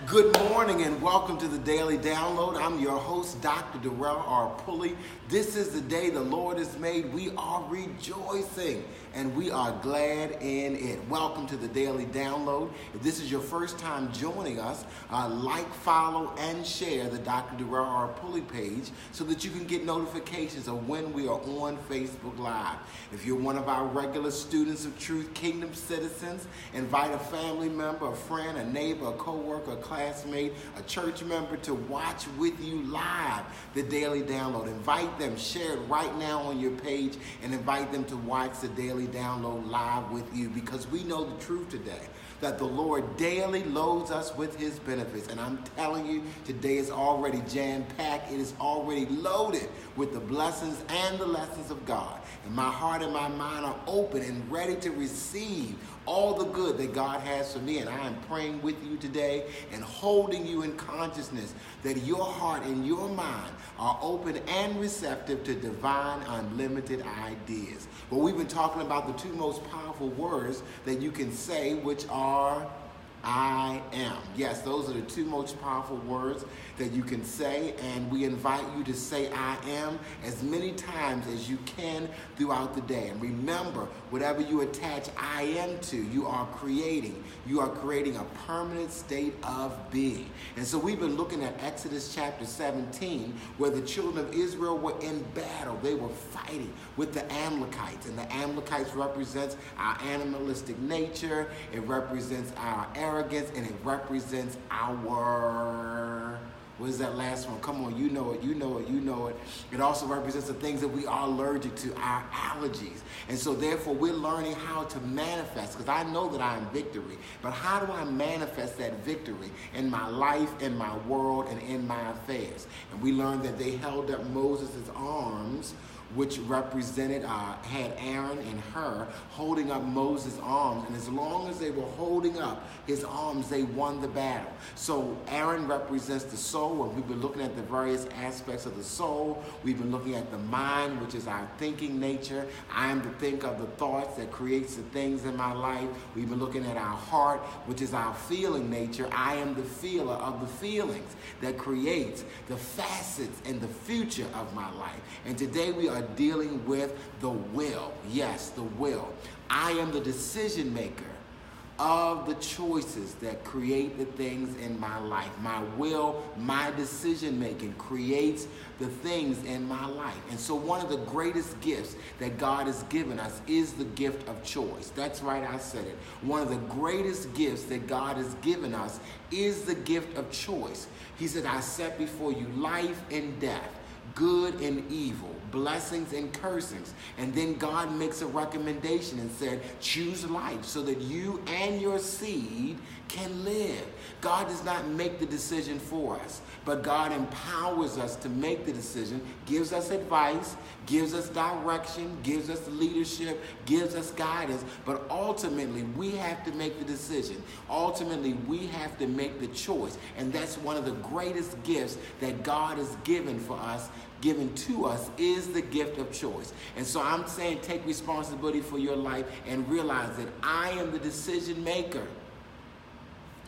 Good morning and welcome to the Daily Download. I'm your host, Dr. Darrell R. Pulley. This is the day the Lord has made. We are rejoicing and we are glad in it. Welcome to the Daily Download. If this is your first time joining us, like, follow, and share the Dr. Darrell R. Pulley page so that you can get notifications of when we are on Facebook Live. If you're one of our regular students of Truth Kingdom citizens, invite a family member, a friend, a neighbor, a co-worker, a classmate, a church member to watch with you live the Daily Download. Invite them, share it right now on your page, and invite them to watch the Daily Download live with you, because we know the truth today, that the Lord daily loads us with his benefits. And I'm telling you, today is already jam-packed. It is already loaded with the blessings and the lessons of God. And my heart and my mind are open and ready to receive all the good that God has for me. And I am praying with you today and holding you in consciousness that your heart and your mind are open and receptive to divine, unlimited ideas. Well, we've been talking about the two most powerful words that you can say, which are I am. Yes, those are the two most powerful words that you can say, and we invite you to say I am as many times as you can throughout the day. And remember, whatever you attach I am to, you are creating. You are creating a permanent state of being. And so we've been looking at Exodus chapter 17, where the children of Israel were in battle. They were fighting with the Amalekites, and the Amalekites represents our animalistic nature. It represents our arrogance, and it represents our, what is that last one? Come on, you know it, you know it, you know it. It also represents the things that we are allergic to, our allergies. And so therefore we're learning how to manifest, because I know that I am victory, but how do I manifest that victory in my life, in my world, and in my affairs? And we learned that they held up Moses' arms, which represented, had Aaron and Hur holding up Moses' arms. And as long as they were holding up his arms, they won the battle. So Aaron represents the soul, and we've been looking at the various aspects of the soul. We've been looking at the mind, which is our thinking nature. I am to think of the thoughts that creates the things in my life. We've been looking at our heart, which is our feeling nature. I am the feeler of the feelings that creates the facets and the future of my life. And today we are dealing with the will. Yes, the will. I am the decision maker of the choices that create the things in my life. My will, my decision making creates the things in my life. And so one of the greatest gifts that God has given us is the gift of choice. That's right, I said it. One of the greatest gifts that God has given us is the gift of choice. He said, I set before you life and death, good and evil, blessings and cursings. And then God makes a recommendation and said, choose life so that you and your seed can live. God does not make the decision for us, but God empowers us to make the decision, gives us advice, gives us direction, gives us leadership, gives us guidance, but ultimately we have to make the decision. Ultimately, we have to make the choice. And that's one of the greatest gifts that God has given for us, given to us, is the gift of choice. And so I'm saying, take responsibility for your life and realize that I am the decision maker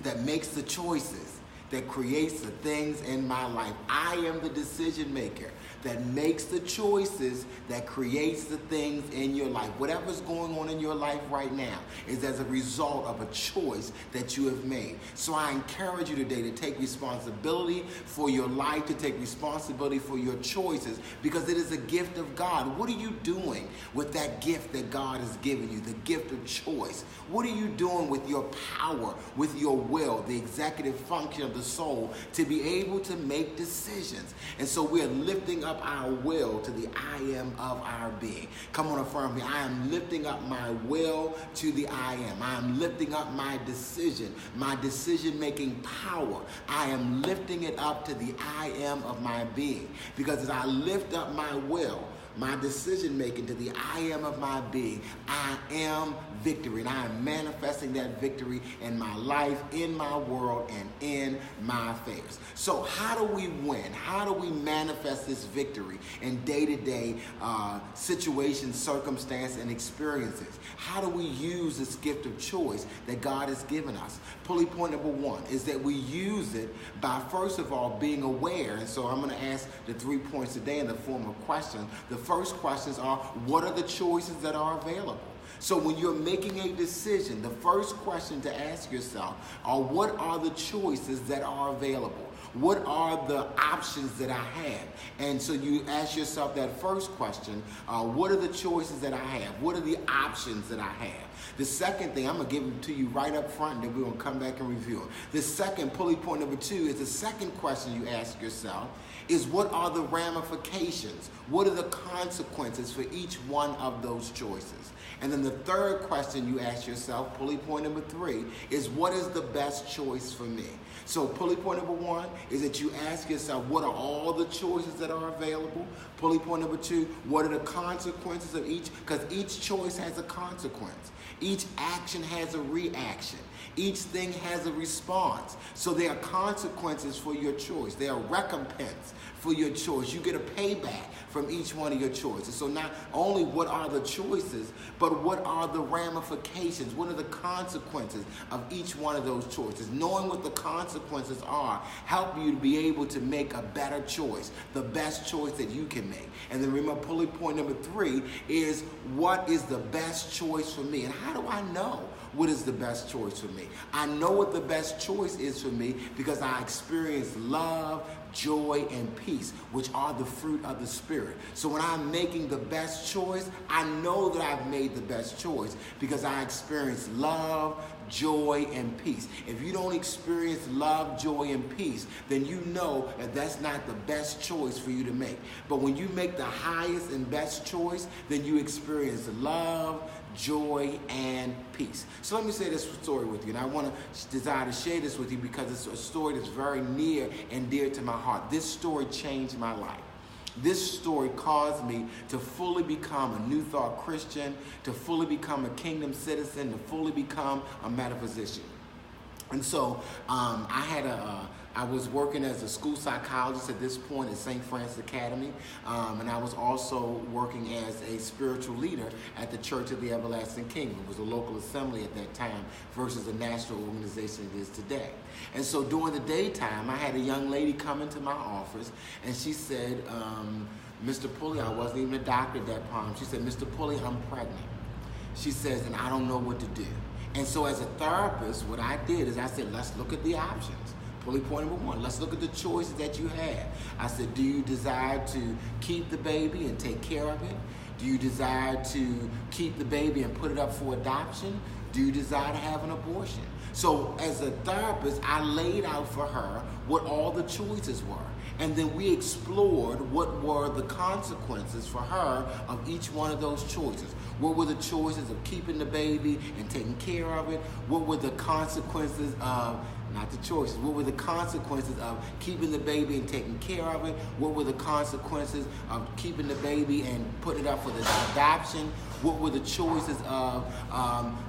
that makes the choices that creates the things in my life. I am the decision maker that makes the choices that creates the things in your life. Whatever's going on in your life right now is as a result of a choice that you have made. So I encourage you today to take responsibility for your life, to take responsibility for your choices, because it is a gift of God. What are you doing with that gift that God has given you, the gift of choice? What are you doing with your power, with your will, the executive function of the soul, to be able to make decisions? And so we are lifting up our will to the I am of our being. Come on, affirm me. I am lifting up my will to the I am. I am lifting up my decision-making power. I am lifting it up to the I am of my being. Because as I lift up my will, my decision making to the I am of my being. I am victory, and I am manifesting that victory in my life, in my world, and in my affairs. So how do we win? How do we manifest this victory in day-to-day situations, circumstances, and experiences? How do we use this gift of choice that God has given us? Pulley point number one is that we use it by, first of all, being aware. And so I'm going to ask the 3 points today in the form of questions. The first questions are, what are the choices that are available? So when you're making a decision, the first question to ask yourself are, what are the choices that are available? What are the options that I have? And so you ask yourself that first question, what are the choices that I have? What are the options that I have? The second thing, I'm going to give them to you right up front, and then we're going to come back and review it. The second, pulley point number two, is the second question you ask yourself is, what are the ramifications? What are the consequences for each one of those choices? And then the third question you ask yourself, pulley point number three, is, what is the best choice for me? So pulley point number one is that you ask yourself, what are all the choices that are available? Pulley point number two, what are the consequences of each? Because each choice has a consequence. Each action has a reaction. Each thing has a response. So there are consequences for your choice. There are recompense for your choice. You get a payback from each one of your choices. So not only what are the choices, but what are the ramifications? What are the consequences of each one of those choices? Knowing what the consequences are help you to be able to make a better choice, the best choice that you can make. And then remember, pulley point number three is, what is the best choice for me? And how do I know what is the best choice for me? I know what the best choice is for me because I experience love, joy, and peace, which are the fruit of the Spirit. So when I'm making the best choice, I know that I've made the best choice because I experience love, joy, and peace. If you don't experience love, joy, and peace, then you know that that's not the best choice for you to make. But when you make the highest and best choice, then you experience love, joy, and peace. So let me say this story with you, and I want to desire to share this with you because it's a story that's very near and dear to my heart. This story changed my life. This story caused me to fully become a New Thought Christian, to fully become a kingdom citizen, to fully become a metaphysician. And so I was working as a school psychologist at this point at St. Francis Academy, and I was also working as a spiritual leader at the Church of the Everlasting Kingdom. It was a local assembly at that time versus a national organization it is today. And so during the daytime, I had a young lady come into my office, and she said, Mr. Pulley, I wasn't even a doctor at that time. She said, Mr. Pulley, I'm pregnant. She says, and I don't know what to do. And so as a therapist, what I did is I said, let's look at the options. Pulley point number one, let's look at the choices that you have. I said, do you desire to keep the baby and take care of it? Do you desire to keep the baby and put it up for adoption? Do you desire to have an abortion? So as a therapist, I laid out for her what all the choices were. And then we explored what were the consequences for her of each one of those choices. What were the choices of keeping the baby and taking care of it? What were the consequences of, not the choices, what were the consequences of keeping the baby and taking care of it? What were the consequences of keeping the baby and putting it up for the adoption? What were the choices of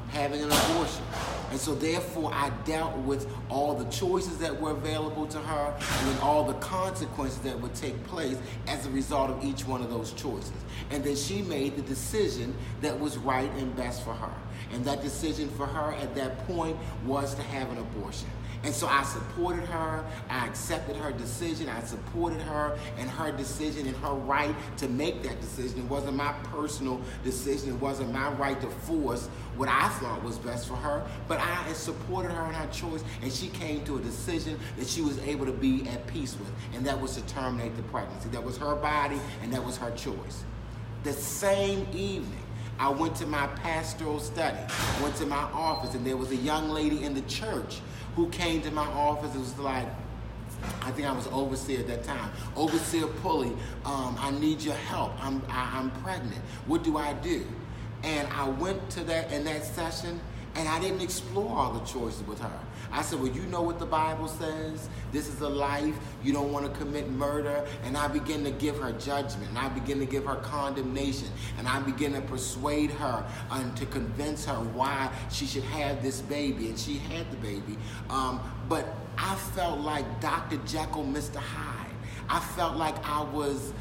having an abortion? And so therefore I dealt with all the choices that were available to her and then all the consequences that would take place as a result of each one of those choices. And then she made the decision that was right and best for her. And that decision for her at that point was to have an abortion. And so I supported her, I accepted her decision, I supported her and her decision and her right to make that decision. It wasn't my personal decision, it wasn't my right to force what I thought was best for her, but I supported her in her choice, and she came to a decision that she was able to be at peace with, and that was to terminate the pregnancy. That was her body, and that was her choice. The same evening, I went to my pastoral study, went to my office, and there was a young lady in the church who came to my office. It was like, I think I was overseer at that time. Overseer Pulley, I need your help. I'm pregnant. What do I do? And I went to that in that session, And I didn't explore all the choices with her. I said, well, you know what the Bible says? This is a life. You don't want to commit murder. And I begin to give her judgment. And I begin to give her condemnation. And I begin to persuade her and to convince her why she should have this baby. And she had the baby. But I felt like Dr. Jekyll, Mr. Hyde. I felt like I was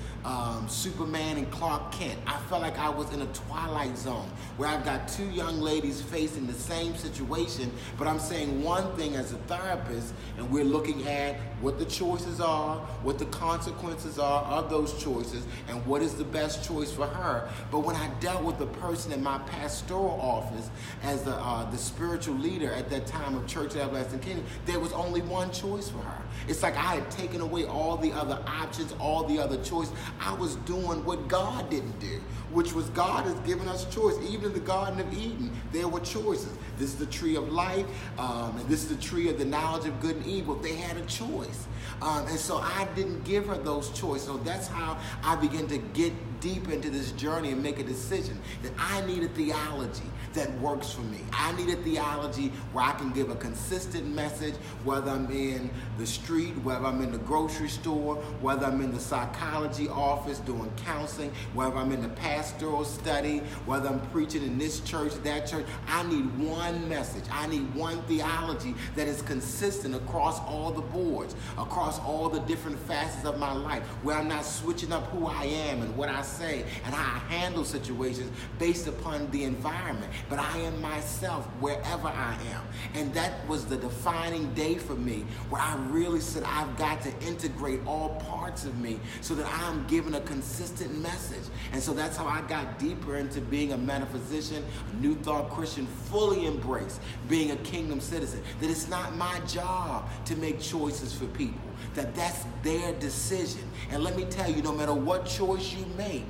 Superman and Clark Kent. I felt like I was in a Twilight Zone where I've got two young ladies facing the same situation, but I'm saying one thing as a therapist, and we're looking at what the choices are, what the consequences are of those choices, and what is the best choice for her. But when I dealt with the person in my pastoral office as the spiritual leader at that time of Church of Everlasting Kingdom, there was only one choice for her. It's like I had taken away all the other options, all the other choices. I was doing what God didn't do, which was God has given us choice. Even in the Garden of Eden, there were choices. This is the tree of life, and this is the tree of the knowledge of good and evil. They had a choice. And so I didn't give her those choices. So that's how I began to get deep into this journey and make a decision that I need a theology that works for me. I need a theology where I can give a consistent message, whether I'm in the street, whether I'm in the grocery store, whether I'm in the psychology office doing counseling, whether I'm in the pastoral study, whether I'm preaching in this church, that church. I need one message. I need one theology that is consistent across all the boards, across all the different facets of my life, where I'm not switching up who I am and what I say and how I handle situations based upon the environment, but I am myself wherever I am. And that was the defining day for me, where I really said I've got to integrate all parts of me so that I'm given a consistent message. And so that's how I got deeper into being a metaphysician, a New Thought Christian, fully embrace being a kingdom citizen, that it's not my job to make choices for people, that that's their decision. And let me tell you, no matter what choice you make,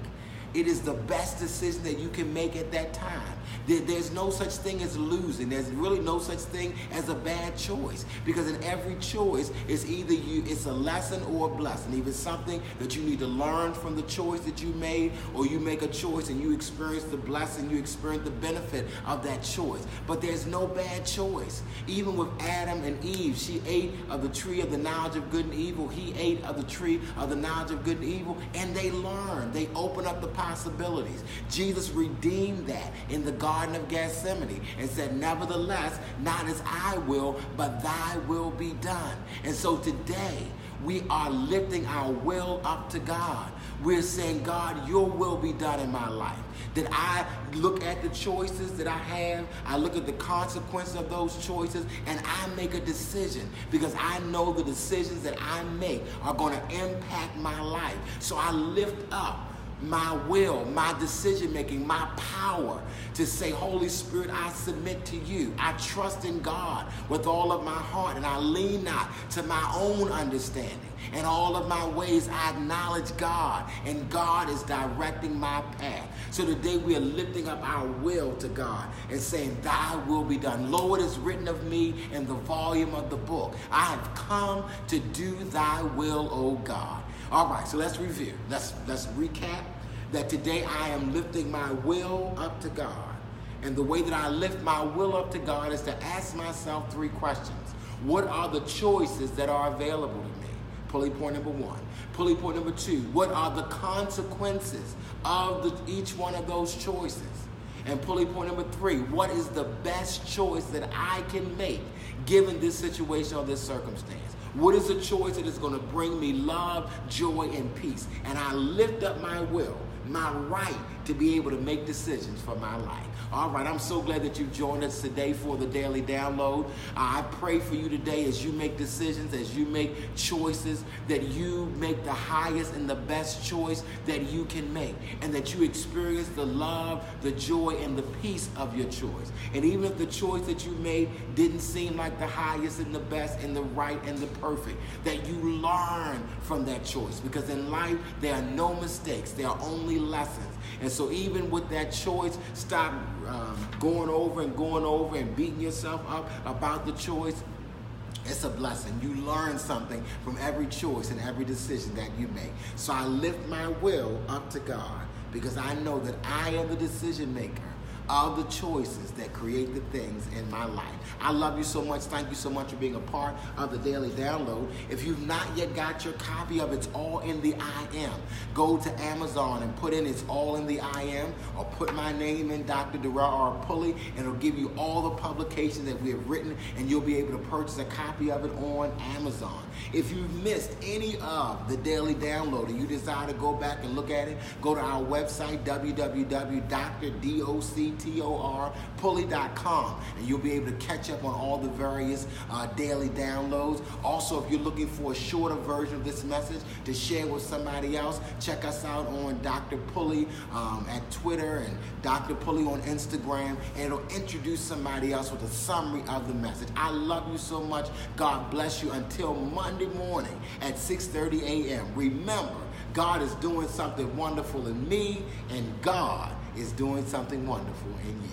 it is the best decision that you can make at that time. There's no such thing as losing. There's really no such thing as a bad choice, because in every choice, it's either it's a lesson or a blessing. Either something that you need to learn from the choice that you made, or you make a choice and you experience the blessing, you experience the benefit of that choice. But there's no bad choice. Even with Adam and Eve, she ate of the tree of the knowledge of good and evil. He ate of the tree of the knowledge of good and evil, and they learned. They opened up the possibilities. Jesus redeemed that in the Garden of Gethsemane and said, nevertheless, not as I will, but thy will be done. And so today, we are lifting our will up to God. We're saying, God, your will be done in my life. That I look at the choices that I have, I look at the consequences of those choices, and I make a decision, because I know the decisions that I make are going to impact my life. So I lift up my will, my decision-making, my power to say, Holy Spirit, I submit to you. I trust in God with all of my heart, and I lean not to my own understanding. In all of my ways, I acknowledge God, and God is directing my path. So today we are lifting up our will to God and saying, thy will be done. Lo, it is written of me in the volume of the book. I have come to do thy will, O God. All right, so let's review. Let's recap that today I am lifting my will up to God. And the way that I lift my will up to God is to ask myself three questions. What are the choices that are available to me? Pulley point number one. Pulley point number two, what are the consequences of each one of those choices? And pulley point number three, what is the best choice that I can make given this situation or this circumstance? What is a choice that is going to bring me love, joy, and peace? And I lift up my will, my right to be able to make decisions for my life. All right, I'm so glad that you've joined us today for the Daily Download. I pray for you today as you make decisions, as you make choices, that you make the highest and the best choice that you can make, and that you experience the love, the joy, and the peace of your choice. And even if the choice that you made didn't seem like the highest and the best and the right and the perfect, that you learn from that choice, because in life there are no mistakes, there are only lessons. And so even with that choice, stop going over and beating yourself up about the choice. It's a blessing. You learn something from every choice and every decision that you make. So I lift my will up to God, because I know that I am the decision maker of the choices that create the things in my life. I love you so much. Thank you so much for being a part of the Daily Download. If you've not yet got your copy of It's All in the I Am, go to Amazon and put in It's All in the I Am, or put my name in, Dr. Darrell R. Pulley, and it'll give you all the publications that we have written, and you'll be able to purchase a copy of it on Amazon. If you've missed any of the Daily Download and you desire to go back and look at it, go to our website, www.drpulley.com, and you'll be able to catch up on all the various daily downloads. Also, if you're looking for a shorter version of this message to share with somebody else, check us out on Dr. Pulley at Twitter and Dr. Pulley on Instagram, and it'll introduce somebody else with a summary of the message. I love you so much. God bless you. Until Monday morning at 6:30 a.m. Remember, God is doing something wonderful in me, and God is doing something wonderful in you.